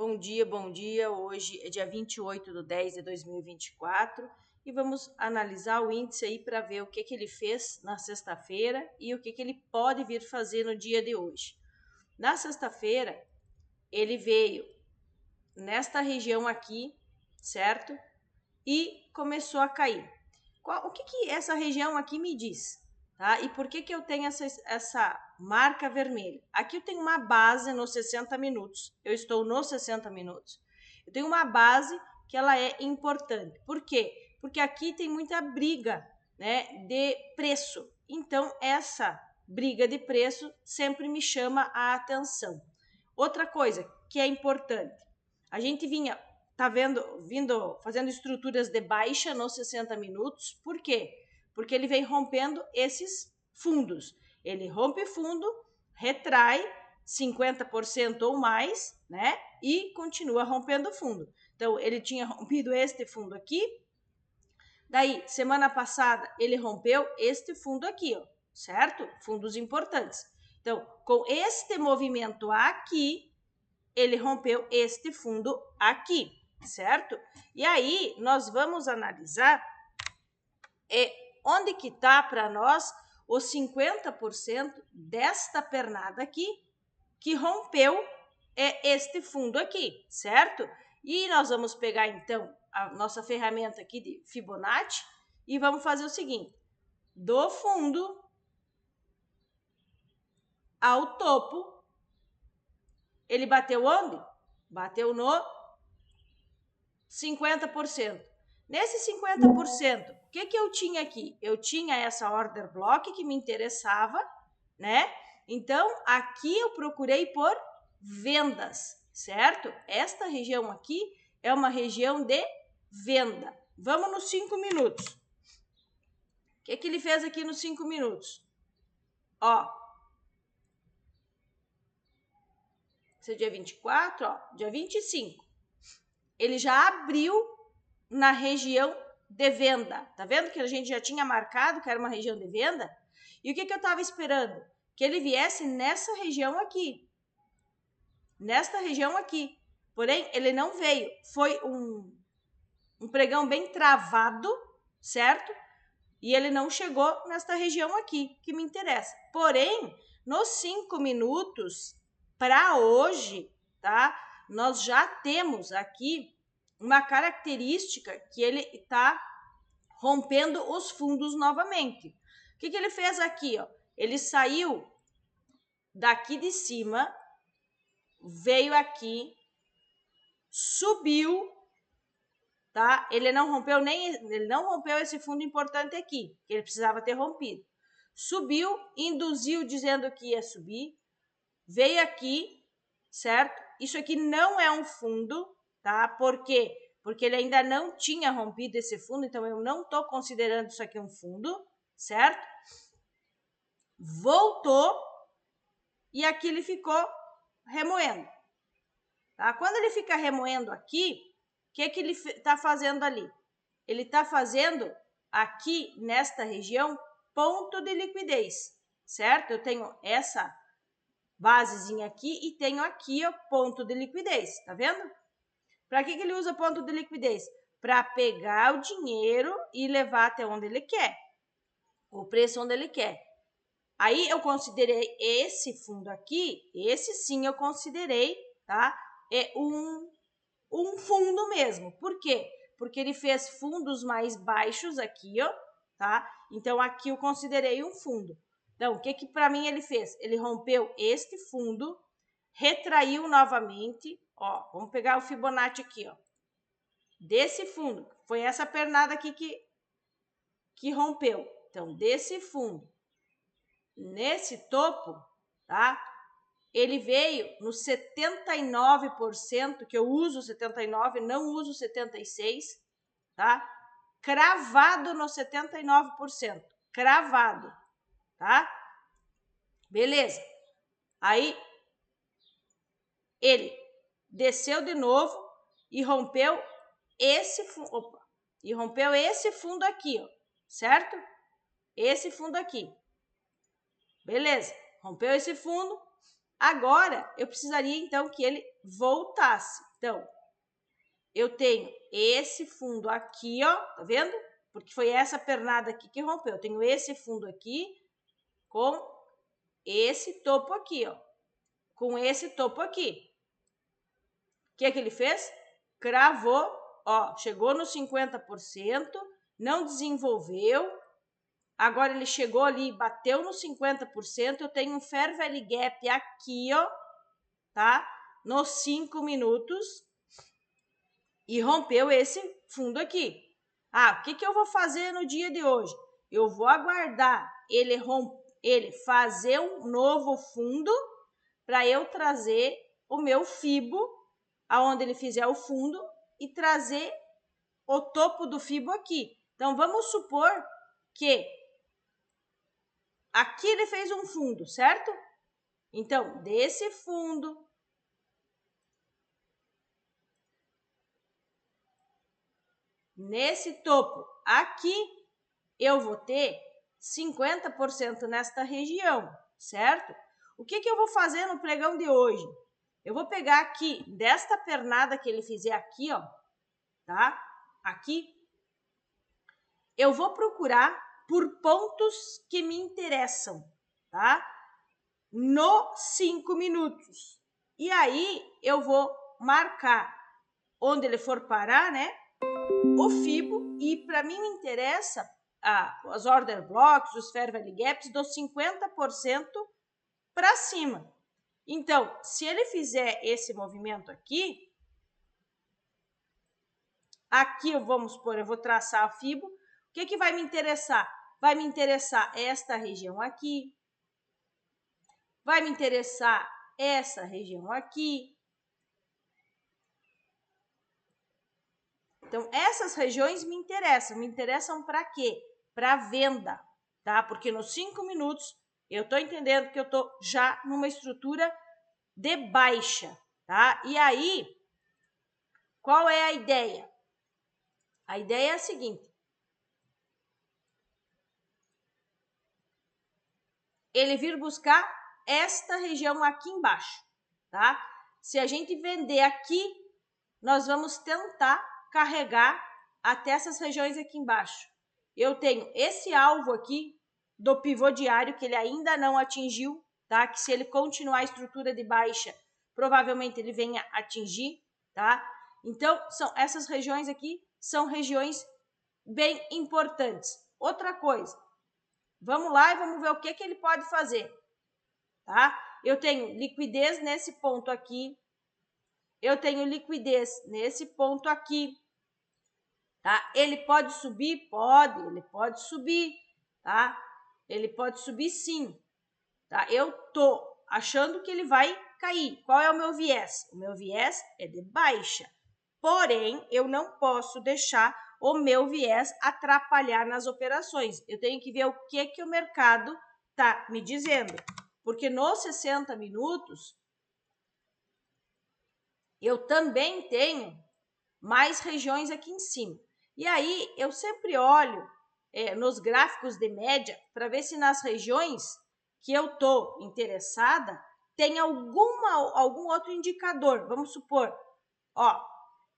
Bom dia. Hoje é dia 28/10/2024 e vamos analisar o índice aí para ver o que ele fez na sexta-feira e o que ele pode vir fazer no dia de hoje. Na sexta-feira, ele veio nesta região aqui, certo? E começou a cair. O que essa região aqui me diz? Tá? E por que eu tenho essa marca vermelha? Aqui eu tenho uma base nos 60 minutos. Eu estou nos 60 minutos. Eu tenho uma base que ela é importante. Por quê? Porque aqui tem muita briga, né, de preço. Então, essa briga de preço sempre me chama a atenção. Outra coisa que é importante. A gente tá vindo fazendo estruturas de baixa nos 60 minutos. Por quê? Porque ele vem rompendo esses fundos. Ele rompe fundo, retrai 50% ou mais, né? E continua rompendo fundo. Então, ele tinha rompido este fundo aqui. Daí, semana passada, ele rompeu este fundo aqui, ó, certo? Fundos importantes. Então, com este movimento aqui, ele rompeu este fundo aqui, certo? E aí, nós vamos analisar onde que está para nós os 50% desta pernada aqui que rompeu este fundo aqui, certo? E nós vamos pegar, então, a nossa ferramenta aqui de Fibonacci e vamos fazer o seguinte. Do fundo ao topo, ele bateu onde? Bateu no 50%. Nesse 50%, o que eu tinha aqui? Eu tinha essa order block que me interessava, né? Então, aqui eu procurei por vendas, certo? Esta região aqui é uma região de venda. Vamos nos 5 minutos. O que ele fez aqui nos 5 minutos? Ó. Esse é dia 24, ó. Dia 25. Ele já abriu na região de venda. Tá vendo que a gente já tinha marcado que era uma região de venda? E o que eu estava esperando? Que ele viesse nessa região aqui. Nesta região aqui. Porém, ele não veio. Foi um pregão bem travado, certo? E ele não chegou nesta região aqui, que me interessa. Porém, nos 5 minutos para hoje, tá? Nós já temos aqui uma característica que ele está rompendo os fundos novamente. O que ele fez aqui? Ó? Ele saiu daqui de cima, veio aqui, subiu, tá? Ele não rompeu esse fundo importante aqui, que ele precisava ter rompido. Subiu, induziu dizendo que ia subir, veio aqui, certo? Isso aqui não é um fundo, tá? Por quê? Porque ele ainda não tinha rompido esse fundo, então eu não estou considerando isso aqui um fundo, certo? Voltou e aqui ele ficou remoendo. Tá? Quando ele fica remoendo aqui, o que ele está fazendo ali? Ele está fazendo aqui nesta região ponto de liquidez, certo? Eu tenho essa basezinha aqui e tenho aqui, ó, ponto de liquidez, tá vendo? Para que ele usa ponto de liquidez? Para pegar o dinheiro e levar até onde ele quer, o preço onde ele quer. Aí eu considerei esse fundo aqui, esse sim eu considerei, tá? É um fundo mesmo. Por quê? Porque ele fez fundos mais baixos aqui, ó, tá? Então aqui eu considerei um fundo. Então, o que para mim ele fez? Ele rompeu este fundo, retraiu novamente, ó, vamos pegar o Fibonacci aqui, ó. Desse fundo, foi essa pernada aqui que rompeu. Então, desse fundo, nesse topo, tá? Ele veio no 79%, que eu uso 79%, não uso 76%, tá? Cravado no 79%, cravado, tá? Beleza. Aí, ele desceu de novo e rompeu esse fundo aqui, ó, certo? Esse fundo aqui. Beleza. Rompeu esse fundo. Agora, eu precisaria, então, que ele voltasse. Então, eu tenho esse fundo aqui, ó, tá vendo? Porque foi essa pernada aqui que rompeu. Eu tenho esse fundo aqui com esse topo aqui, ó. Com esse topo aqui. O que ele fez? Cravou, ó, chegou no 50%, não desenvolveu. Agora ele chegou ali, bateu no 50%, eu tenho um Fair Value Gap aqui, ó, tá? Nos 5 minutos e rompeu esse fundo aqui. Ah, o que eu vou fazer no dia de hoje? Eu vou aguardar ele fazer um novo fundo para eu trazer o meu fibo aonde ele fizer o fundo e trazer o topo do fibo aqui. Então, vamos supor que aqui ele fez um fundo, certo? Então, desse fundo, nesse topo aqui, eu vou ter 50% nesta região, certo? O que eu vou fazer no pregão de hoje? Eu vou pegar aqui, desta pernada que ele fizer aqui, ó, tá? Aqui, eu vou procurar por pontos que me interessam, tá? No 5 minutos. E aí, eu vou marcar onde ele for parar, né? O fibo, e para mim me interessa as order blocks, os fair value gaps, dos 50% para cima. Então, se ele fizer esse movimento aqui, vamos supor, eu vou traçar a fibo, o que vai me interessar? Vai me interessar esta região aqui, vai me interessar essa região aqui. Então, essas regiões me interessam para quê? Para venda, tá? Porque nos 5 minutos eu estou entendendo que eu estou já numa estrutura de baixa, tá? E aí, qual é a ideia? A ideia é a seguinte: ele vir buscar esta região aqui embaixo, tá? Se a gente vender aqui, nós vamos tentar carregar até essas regiões aqui embaixo. Eu tenho esse alvo aqui do pivô diário que ele ainda não atingiu, tá? Que se ele continuar a estrutura de baixa, provavelmente ele venha atingir, tá? Então, essas regiões aqui são regiões bem importantes. Outra coisa, vamos lá e vamos ver o que ele pode fazer, tá? Eu tenho liquidez nesse ponto aqui, eu tenho liquidez nesse ponto aqui, tá? Ele pode subir? Pode, ele pode subir, tá? Ele pode subir sim, tá? Eu tô achando que ele vai cair. Qual é o meu viés? O meu viés é de baixa. Porém, eu não posso deixar o meu viés atrapalhar nas operações. Eu tenho que ver o que o mercado tá me dizendo. Porque nos 60 minutos, eu também tenho mais regiões aqui em cima. E aí, eu sempre olho nos gráficos de média para ver se nas regiões que eu estou interessada tem algum outro indicador. Vamos supor, ó,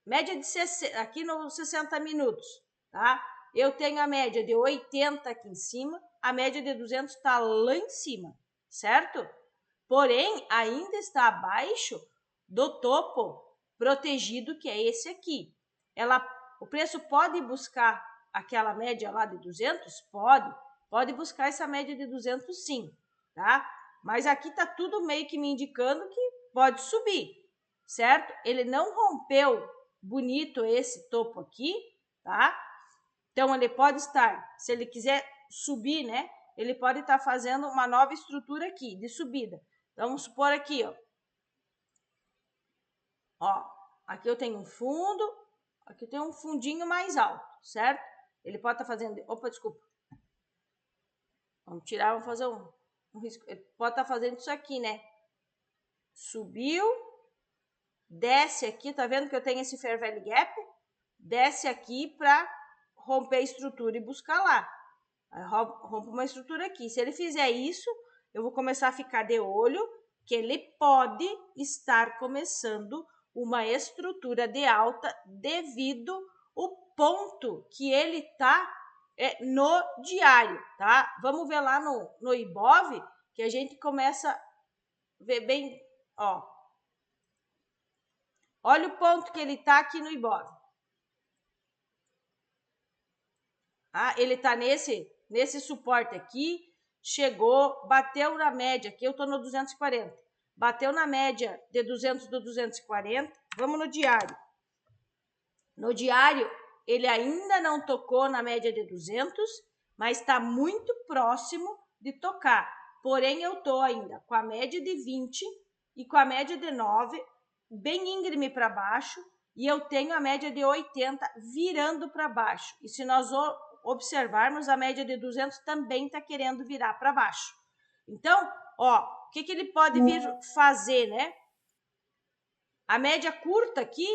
média de 60, aqui nos 60 minutos, tá? Eu tenho a média de 80 aqui em cima, a média de 200 está lá em cima, certo? Porém, ainda está abaixo do topo protegido, que é esse aqui. O preço pode buscar aquela média lá de 200? Pode buscar essa média de 200 sim, tá? Mas aqui tá tudo meio que me indicando que pode subir, certo? Ele não rompeu bonito esse topo aqui, tá? Então, ele pode estar, se ele quiser subir, né? Ele pode estar fazendo uma nova estrutura aqui, de subida. Então, vamos supor aqui, ó. Ó, aqui eu tenho um fundo, aqui tem um fundinho mais alto, certo? Ele pode estar fazendo... Opa, desculpa. Vamos tirar, vamos fazer um risco. Ele pode estar fazendo isso aqui, né? Subiu, desce aqui, tá vendo que eu tenho esse Fair Value Gap? Desce aqui para romper a estrutura e buscar lá. Aí rompe uma estrutura aqui. Se ele fizer isso, eu vou começar a ficar de olho que ele pode estar começando uma estrutura de alta devido ao ponto que ele está no diário, tá? Vamos ver lá no Ibov, que a gente começa a ver bem, ó. Olha o ponto que ele está aqui no Ibov. Ah, ele está nesse suporte aqui, chegou, bateu na média, aqui eu estou no 240, bateu na média de 200 do 240, vamos no diário. No diário, ele ainda não tocou na média de 200, mas está muito próximo de tocar. Porém, eu estou ainda com a média de 20 e com a média de 9, bem íngreme para baixo, e eu tenho a média de 80 virando para baixo. E se nós observarmos, a média de 200 também está querendo virar para baixo. Então, ó, o que ele pode vir fazer, né? A média curta aqui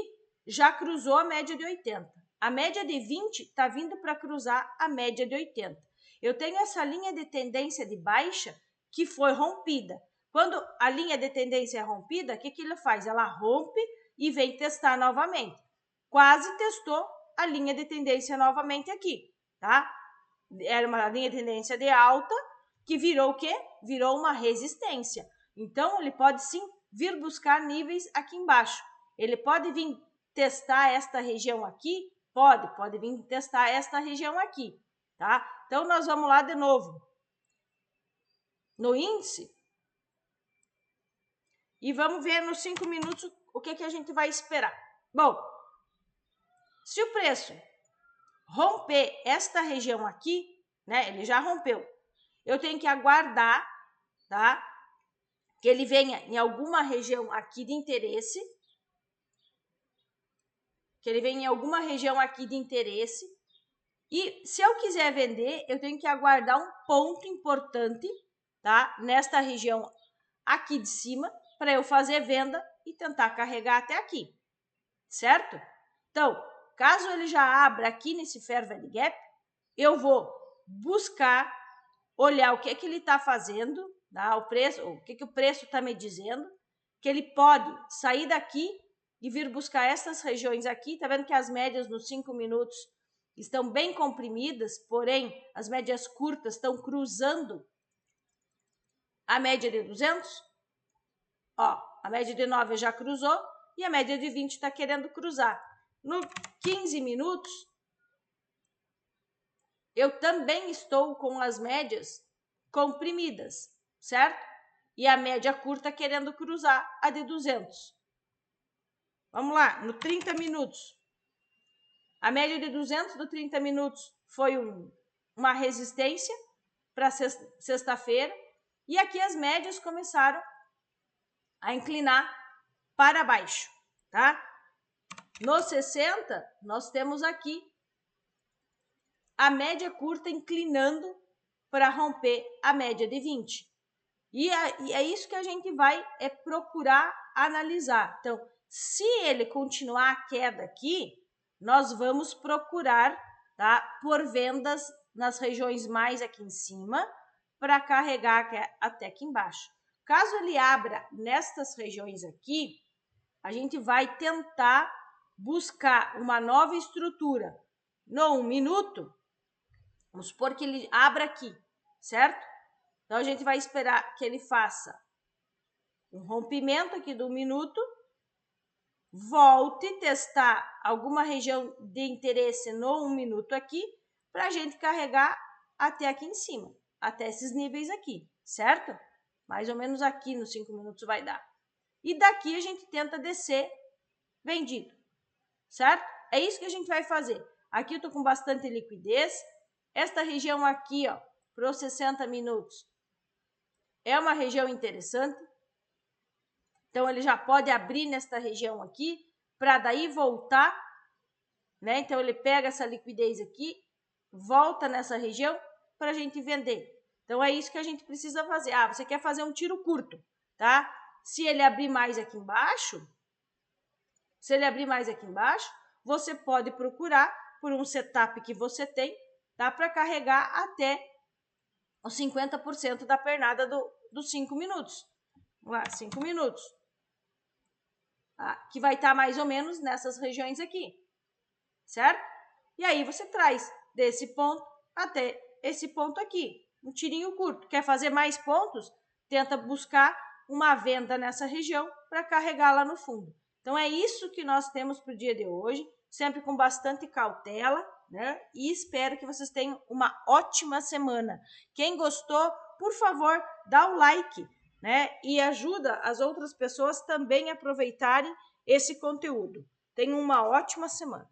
já cruzou a média de 80. A média de 20 está vindo para cruzar a média de 80. Eu tenho essa linha de tendência de baixa que foi rompida. Quando a linha de tendência é rompida, o que ele faz? Ela rompe e vem testar novamente. Quase testou a linha de tendência novamente aqui, tá? Era uma linha de tendência de alta que virou o quê? Virou uma resistência. Então, ele pode sim vir buscar níveis aqui embaixo. Ele pode vir testar esta região aqui? Pode vir testar esta região aqui, tá? Então, nós vamos lá de novo no índice e vamos ver nos 5 minutos o que a gente vai esperar. Bom, se o preço romper esta região aqui, né? Ele já rompeu. Eu tenho que aguardar, tá? Que ele venha em alguma região aqui de interesse. Que ele venha em alguma região aqui de interesse. E se eu quiser vender, eu tenho que aguardar um ponto importante, tá? Nesta região aqui de cima, para eu fazer venda e tentar carregar até aqui, certo? Então, caso ele já abra aqui nesse Fair Value Gap, eu vou buscar, olhar o que ele está fazendo, tá? O preço, o que o preço está me dizendo, que ele pode sair daqui e vir buscar essas regiões aqui. Tá vendo que as médias nos 5 minutos estão bem comprimidas, porém as médias curtas estão cruzando a média de 200. Ó, a média de 9 já cruzou e a média de 20 está querendo cruzar. No 15 minutos, eu também estou com as médias comprimidas, certo? E a média curta querendo cruzar a de 200. Vamos lá, no 30 minutos. A média de 200 do 30 minutos foi uma resistência para sexta-feira. E aqui as médias começaram a inclinar para baixo, tá? No 60, nós temos aqui a média curta inclinando para romper a média de 20. E é isso que a gente vai procurar analisar. Então, se ele continuar a queda aqui, nós vamos procurar, tá, por vendas nas regiões mais aqui em cima para carregar até aqui embaixo. Caso ele abra nestas regiões aqui, a gente vai tentar buscar uma nova estrutura no 1 minuto. Vamos supor que ele abra aqui, certo? Então, a gente vai esperar que ele faça um rompimento aqui do 1 minuto, volte testar alguma região de interesse no 1 minuto aqui, para a gente carregar até aqui em cima, até esses níveis aqui, certo? Mais ou menos aqui nos 5 minutos vai dar. E daqui a gente tenta descer vendido, certo? É isso que a gente vai fazer. Aqui eu estou com bastante liquidez. Esta região aqui, ó, para os 60 minutos, é uma região interessante. Então, ele já pode abrir nesta região aqui, para daí voltar, né? Então, ele pega essa liquidez aqui, volta nessa região para a gente vender. Então, é isso que a gente precisa fazer. Ah, você quer fazer um tiro curto, tá? Se ele abrir mais aqui embaixo, você pode procurar por um setup que você tem, tá? Para carregar até os 50% da pernada dos 5 minutos. Vamos lá, 5 minutos. Tá? Que vai estar mais ou menos nessas regiões aqui, certo? E aí você traz desse ponto até esse ponto aqui, um tirinho curto. Quer fazer mais pontos? Tenta buscar uma venda nessa região para carregar lá no fundo. Então, é isso que nós temos para o dia de hoje, sempre com bastante cautela, né? E espero que vocês tenham uma ótima semana. Quem gostou, por favor, dá o like, né? E ajuda as outras pessoas também a aproveitarem esse conteúdo. Tenham uma ótima semana.